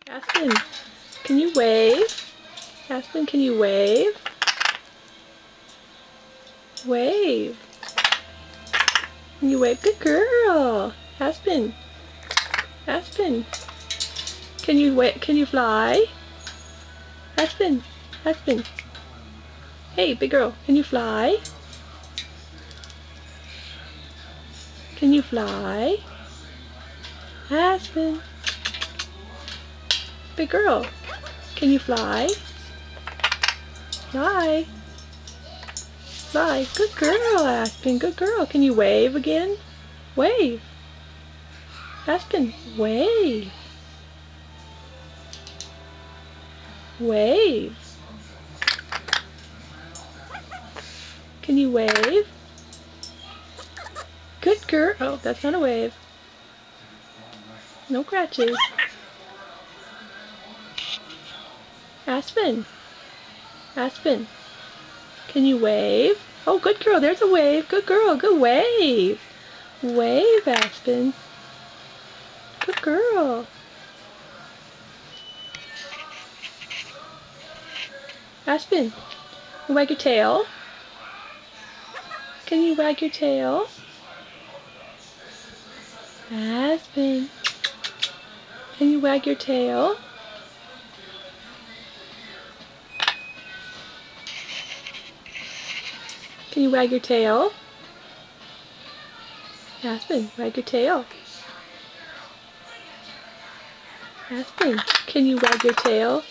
Aspen, can you wave? Aspen, can you wave? Wave. Can you wave? Good girl. Aspen. Aspen. Can you wave? Can you fly? Aspen. Aspen. Hey, big girl. Can you fly? Can you fly? Aspen. Big girl. Can you fly? Fly. Fly. Good girl, Aspen. Good girl. Can you wave again? Wave. Aspen, wave. Wave. Can you wave? Good girl. Oh, that's not a wave. No scratches. Aspen. Aspen. Can you wave? Oh, good girl. There's a wave. Good girl. Good wave. Wave, Aspen. Good girl. Aspen, you wag your tail. Can you wag your tail? Aspen, can you wag your tail? Can you wag your tail? Aspen, wag your tail. Aspen, can you wag your tail?